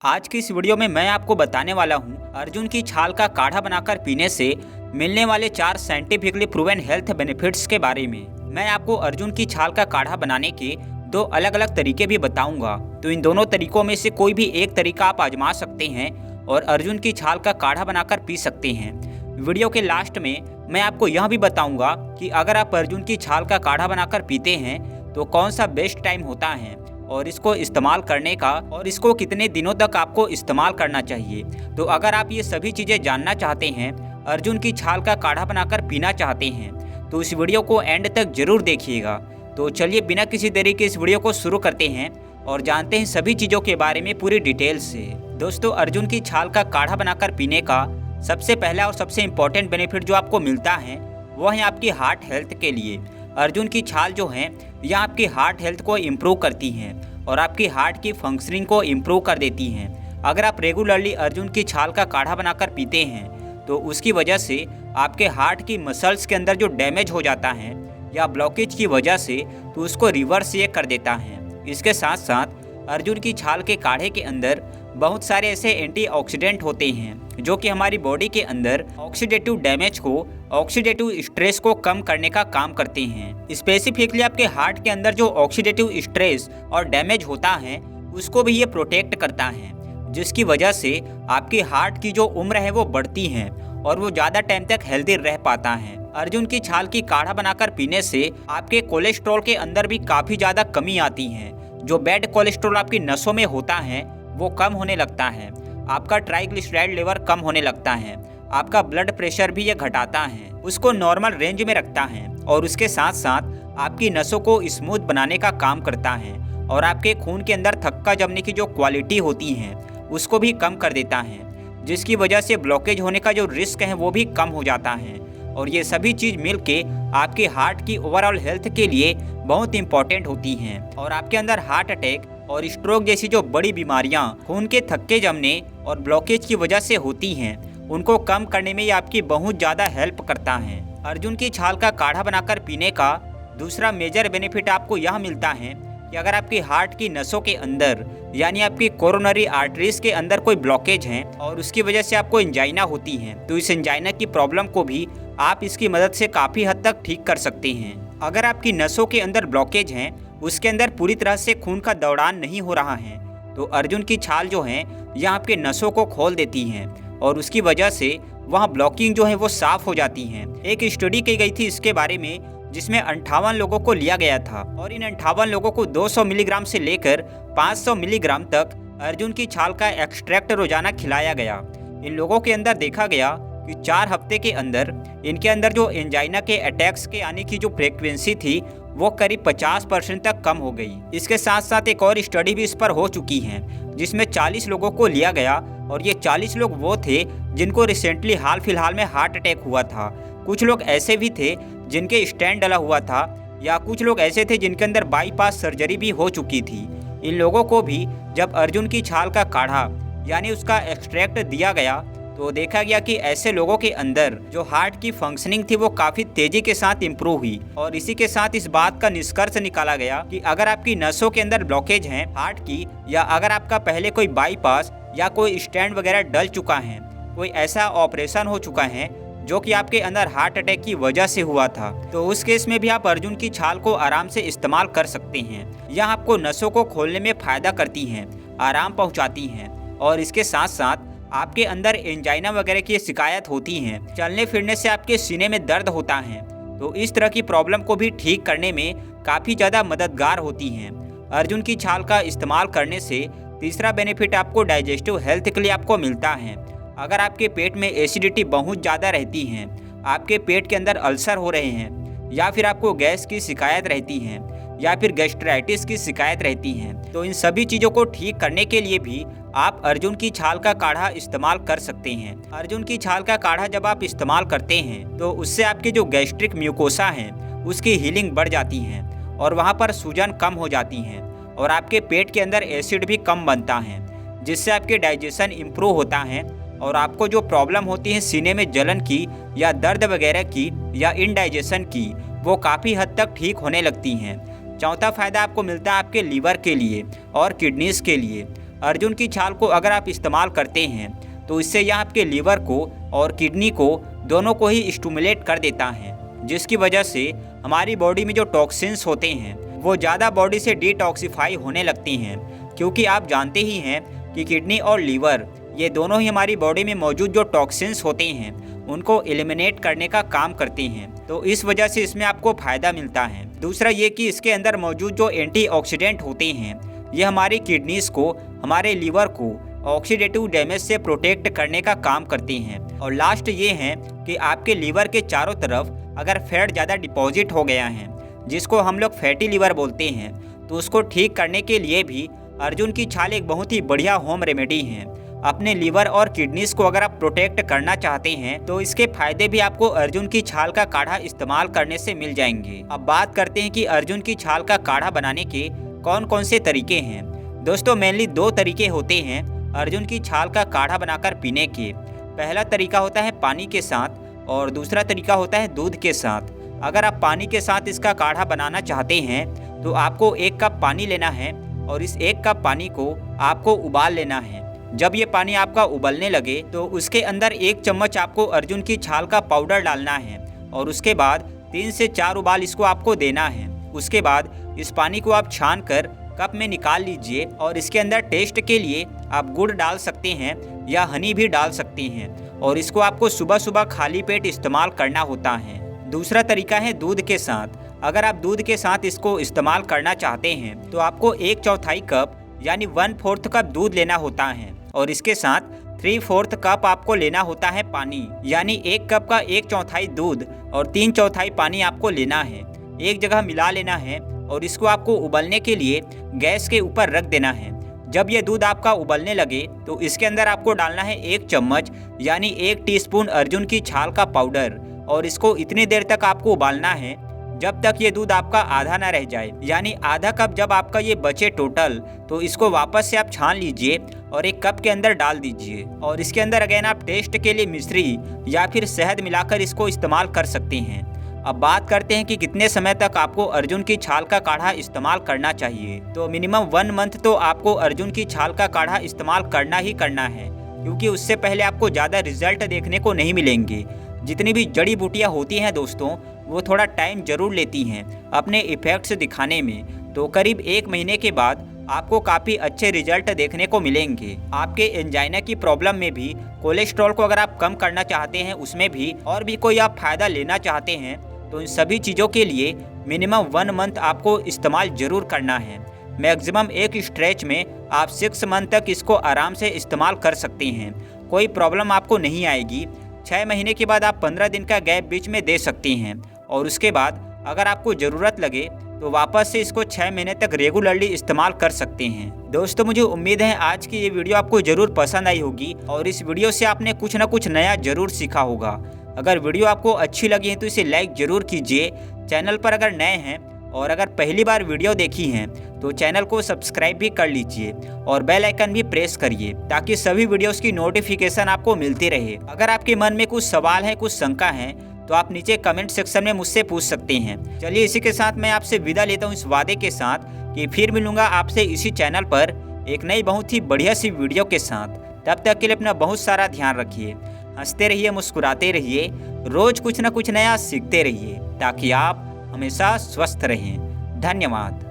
आज की इस वीडियो में मैं आपको बताने वाला हूँ अर्जुन की छाल का काढ़ा बनाकर पीने से मिलने वाले 4 साइंटिफिकली प्रूवन हेल्थ बेनिफिट्स के बारे में। मैं आपको अर्जुन की छाल का काढ़ा बनाने के 2 अलग अलग तरीके भी बताऊंगा, तो इन दोनों तरीकों में से कोई भी एक तरीका आप आजमा सकते हैं और अर्जुन की छाल का काढ़ा बनाकर पी सकते हैं। वीडियो के लास्ट में मैं आपको यह भी बताऊंगा कि अगर आप अर्जुन की छाल का काढ़ा बनाकर पीते हैं तो कौन सा बेस्ट टाइम होता है और इसको इस्तेमाल करने का, और इसको कितने दिनों तक आपको इस्तेमाल करना चाहिए। तो अगर आप ये सभी चीज़ें जानना चाहते हैं, अर्जुन की छाल का काढ़ा बनाकर पीना चाहते हैं, तो इस वीडियो को एंड तक जरूर देखिएगा। तो चलिए बिना किसी देरी के इस वीडियो को शुरू करते हैं और जानते हैं सभी चीज़ों के बारे में पूरी डिटेल से। दोस्तों, अर्जुन की छाल का काढ़ा बनाकर पीने का सबसे पहला और सबसे इम्पोर्टेंट बेनिफिट जो आपको मिलता है वह है आपकी हार्ट हेल्थ के लिए। अर्जुन की छाल जो है यह आपकी हार्ट हेल्थ को इम्प्रूव करती हैं और आपकी हार्ट की फंक्शनिंग को इम्प्रूव कर देती हैं। अगर आप रेगुलरली अर्जुन की छाल का काढ़ा बनाकर पीते हैं तो उसकी वजह से आपके हार्ट की मसल्स के अंदर जो डैमेज हो जाता है या ब्लॉकेज की वजह से, तो उसको रिवर्स ये कर देता है। इसके साथ साथ अर्जुन की छाल के काढ़े के अंदर बहुत सारे ऐसे एंटीऑक्सीडेंट होते हैं जो कि हमारी बॉडी के अंदर ऑक्सीडेटिव डैमेज को, ऑक्सीडेटिव स्ट्रेस को कम करने का काम करते हैं। स्पेसिफिकली आपके हार्ट के अंदर जो ऑक्सीडेटिव स्ट्रेस और डैमेज होता है उसको भी ये प्रोटेक्ट करता है, जिसकी वजह से आपकी हार्ट की जो उम्र है वो बढ़ती है और वो ज़्यादा टाइम तक हेल्दी रह पाता है। अर्जुन की छाल की काढ़ा बनाकर पीने से आपके कोलेस्ट्रॉल के अंदर भी काफ़ी ज़्यादा कमी आती है। जो बैड कोलेस्ट्रॉल आपकी नसों में होता है वो कम होने लगता है, आपका ट्राइग्लिसराइड लेवल कम होने लगता है, आपका ब्लड प्रेशर भी ये घटाता है, उसको नॉर्मल रेंज में रखता है और उसके साथ साथ आपकी नसों को स्मूथ बनाने का काम करता है और आपके खून के अंदर थक्का जमने की जो क्वालिटी होती है उसको भी कम कर देता है, जिसकी वजह से ब्लॉकेज होने का जो रिस्क है वो भी कम हो जाता है। और ये सभी चीज़ मिलके आपके हार्ट की ओवरऑल हेल्थ के लिए बहुत इंपॉर्टेंट होती हैं और आपके अंदर हार्ट अटैक और स्ट्रोक जैसी जो बड़ी बीमारियां खून के थक्के जमने और ब्लॉकेज की वजह से होती हैं, उनको कम करने में ये आपकी बहुत ज़्यादा हेल्प करता है। अर्जुन की छाल का काढ़ा बनाकर पीने का दूसरा मेजर बेनिफिट आपको यह मिलता है कि अगर आपकी हार्ट की नसों के अंदर यानी आपकी कोरोनरी आर्टरीज के अंदर कोई ब्लॉकेज है और उसकी वजह से आपको एंजाइना होती है, तो इस एंजाइना की प्रॉब्लम को भी आप इसकी मदद से काफ़ी हद तक ठीक कर सकते हैं। अगर आपकी नसों के अंदर ब्लॉकेज है, उसके अंदर पूरी तरह से खून का दौड़ान नहीं हो रहा है, तो अर्जुन की छाल जो है यह आपके नसों को खोल देती हैं और उसकी वजह से वहाँ ब्लॉकिंग जो है वो साफ हो जाती हैं। एक स्टडी की गई थी इसके बारे में जिसमें 58 लोगों को लिया गया था और इन 58 लोगों को 200 मिलीग्राम से लेकर 500 मिलीग्राम तक अर्जुन की छाल का एक्सट्रैक्ट रोजाना खिलाया गया। इन लोगों के अंदर देखा गया कि 4 हफ्ते के अंदर इनके अंदर जो एंजाइना के अटैक्स के आने की जो फ्रीक्वेंसी थी वो करीब 50% तक कम हो गई। इसके साथ साथ एक और स्टडी भी इस पर हो चुकी है जिसमें 40 लोगों को लिया गया और ये 40 लोग वो थे जिनको रिसेंटली हाल फिलहाल में हार्ट अटैक हुआ था। कुछ लोग ऐसे भी थे जिनके स्टेंट डला हुआ था या कुछ लोग ऐसे थे जिनके अंदर बाईपास सर्जरी भी हो चुकी थी। इन लोगों को भी जब अर्जुन की छाल का काढ़ा यानी उसका एक्सट्रैक्ट दिया गया तो देखा गया कि ऐसे लोगों के अंदर जो हार्ट की फंक्शनिंग थी वो काफ़ी तेज़ी के साथ इम्प्रूव हुई। और इसी के साथ इस बात का निष्कर्ष निकाला गया कि अगर आपकी नसों के अंदर ब्लॉकेज है हार्ट की, या अगर आपका पहले कोई बाईपास या कोई स्टेंट वगैरह डल चुका है, कोई ऐसा ऑपरेशन हो चुका है जो कि आपके अंदर हार्ट अटैक की वजह से हुआ था, तो उस केस में भी आप अर्जुन की छाल को आराम से इस्तेमाल कर सकते हैं। यह आपको नसों को खोलने में फ़ायदा करती हैं, आराम पहुंचाती हैं और इसके साथ साथ आपके अंदर एंजाइना वगैरह की शिकायत होती हैं, चलने फिरने से आपके सीने में दर्द होता है, तो इस तरह की प्रॉब्लम को भी ठीक करने में काफ़ी ज़्यादा मददगार होती हैं। अर्जुन की छाल का इस्तेमाल करने से तीसरा बेनिफिट आपको डाइजेस्टिव हेल्थ के लिए आपको मिलता है। अगर आपके पेट में एसिडिटी बहुत ज़्यादा रहती है, आपके पेट के अंदर अल्सर हो रहे हैं, या फिर आपको गैस की शिकायत रहती है, या फिर गैस्ट्राइटिस की शिकायत रहती है, तो इन सभी चीज़ों को ठीक करने के लिए भी आप अर्जुन की छाल का काढ़ा इस्तेमाल कर सकते हैं। अर्जुन की छाल का काढ़ा जब आप इस्तेमाल करते हैं तो उससे आपके जो गैस्ट्रिक म्यूकोसा है उसकी हीलिंग बढ़ जाती है और वहाँ पर सूजन कम हो जाती है और आपके पेट के अंदर एसिड भी कम बनता है, जिससे आपके डाइजेशन इम्प्रूव होता है और आपको जो प्रॉब्लम होती है सीने में जलन की या दर्द वगैरह की या इनडाइजेशन की, वो काफ़ी हद तक ठीक होने लगती हैं। चौथा फ़ायदा आपको मिलता है आपके लीवर के लिए और किडनीज़ के लिए। अर्जुन की छाल को अगर आप इस्तेमाल करते हैं तो इससे यह आपके लीवर को और किडनी को दोनों को ही स्टिमुलेट कर देता है, जिसकी वजह से हमारी बॉडी में जो टॉक्सिन्स होते हैं वो ज़्यादा बॉडी से डिटॉक्सिफाई होने लगती हैं। क्योंकि आप जानते ही हैं कि किडनी और लीवर ये दोनों ही हमारी बॉडी में मौजूद जो टॉक्सिन्स होते हैं उनको एलिमिनेट करने का काम करते हैं, तो इस वजह से इसमें आपको फ़ायदा मिलता है। दूसरा ये कि इसके अंदर मौजूद जो एंटीऑक्सीडेंट होते हैं ये हमारी किडनीज़ को, हमारे लीवर को ऑक्सीडेटिव डैमेज से प्रोटेक्ट करने का काम करते हैं। और लास्ट ये है कि आपके लीवर के चारों तरफ अगर फैट ज़्यादा डिपॉजिट हो गया है, जिसको हम लोग फैटी लीवर बोलते हैं, तो उसको ठीक करने के लिए भी अर्जुन की छाल एक बहुत ही बढ़िया होम रेमेडी है। अपने लीवर और किडनीज को अगर आप प्रोटेक्ट करना चाहते हैं तो इसके फायदे भी आपको अर्जुन की छाल का काढ़ा इस्तेमाल करने से मिल जाएंगे। अब बात करते हैं कि अर्जुन की छाल का काढ़ा बनाने के कौन कौन से तरीके हैं। दोस्तों, मेनली 2 तरीके होते हैं अर्जुन की छाल का काढ़ा बनाकर पीने के। पहला तरीका होता है पानी के साथ और दूसरा तरीका होता है दूध के साथ। अगर आप पानी के साथ इसका काढ़ा बनाना चाहते हैं तो आपको 1 कप पानी लेना है और इस 1 कप पानी को आपको उबाल लेना है। जब ये पानी आपका उबलने लगे तो उसके अंदर 1 चम्मच आपको अर्जुन की छाल का पाउडर डालना है और उसके बाद 3 से 4 उबाल इसको आपको देना है। उसके बाद इस पानी को आप छान कर कप में निकाल लीजिए और इसके अंदर टेस्ट के लिए आप गुड़ डाल सकते हैं या हनी भी डाल सकते हैं और इसको आपको सुबह सुबह खाली पेट इस्तेमाल करना होता है। दूसरा तरीका है दूध के साथ। अगर आप दूध के साथ इसको इस्तेमाल करना चाहते हैं तो आपको 1/4 कप यानी 1/4 कप दूध लेना होता है और इसके साथ 3/4 कप आपको लेना होता है पानी, यानी 1 कप का 1/4 दूध और 3/4 पानी आपको लेना है। एक जगह मिला लेना है और इसको आपको उबलने के लिए गैस के ऊपर रख देना है। जब ये दूध आपका उबलने लगे तो इसके अंदर आपको डालना है 1 चम्मच यानी 1 टीस्पून अर्जुन की छाल का पाउडर और इसको इतनी देर तक आपको उबालना है जब तक ये दूध आपका आधा ना रह जाए, यानी आधा कप जब आपका ये बचे टोटल तो इसको वापस से आप छान लीजिए और 1 कप के अंदर डाल दीजिए और इसके अंदर अगेन आप टेस्ट के लिए मिश्री या फिर शहद मिलाकर इसको इस्तेमाल कर सकते हैं। अब बात करते हैं कि कितने समय तक आपको अर्जुन की छाल का काढ़ा इस्तेमाल करना चाहिए। तो मिनिमम 1 मंथ तो आपको अर्जुन की छाल का काढ़ा इस्तेमाल करना ही करना है, क्योंकि उससे पहले आपको ज़्यादा रिजल्ट देखने को नहीं मिलेंगे। जितनी भी जड़ी बूटियाँ होती हैं दोस्तों, वो थोड़ा टाइम जरूर लेती हैं अपने इफेक्ट्स दिखाने में। तो करीब 1 महीने के बाद आपको काफ़ी अच्छे रिजल्ट देखने को मिलेंगे। आपके एंजाइना की प्रॉब्लम में भी, कोलेस्ट्रॉल को अगर आप कम करना चाहते हैं उसमें भी, और भी कोई आप फ़ायदा लेना चाहते हैं तो इन सभी चीज़ों के लिए मिनिमम 1 मंथ आपको इस्तेमाल ज़रूर करना है। मैक्सिमम एक स्ट्रेच में आप 6 मंथ तक इसको आराम से इस्तेमाल कर सकते हैं, कोई प्रॉब्लम आपको नहीं आएगी। 6 महीने के बाद आप 15 दिन का गैप बीच में दे सकते हैं और उसके बाद अगर आपको ज़रूरत लगे तो वापस से इसको 6 महीने तक रेगुलरली इस्तेमाल कर सकते हैं। दोस्तों, मुझे उम्मीद है आज की ये वीडियो आपको ज़रूर पसंद आई होगी और इस वीडियो से आपने कुछ ना कुछ नया ज़रूर सीखा होगा। अगर वीडियो आपको अच्छी लगी है तो इसे लाइक ज़रूर कीजिए। चैनल पर अगर नए हैं और अगर पहली बार वीडियो देखी हैं तो चैनल को सब्सक्राइब भी कर लीजिए और बेल आइकन भी प्रेस करिए ताकि सभी वीडियोस की नोटिफिकेशन आपको मिलती रहे। अगर आपके मन में कुछ सवाल है, कुछ शंका है तो आप नीचे कमेंट सेक्शन में मुझसे पूछ सकते हैं। चलिए, इसी के साथ मैं आपसे विदा लेता हूँ इस वादे के साथ कि फिर मिलूंगा आपसे इसी चैनल पर एक नई बहुत ही बढ़िया सी वीडियो के साथ। तब तक के लिए अपना बहुत सारा ध्यान रखिए, हंसते रहिए, मुस्कुराते रहिए, रोज कुछ ना कुछ नया सीखते रहिए ताकि आप हमेशा स्वस्थ रहें। धन्यवाद।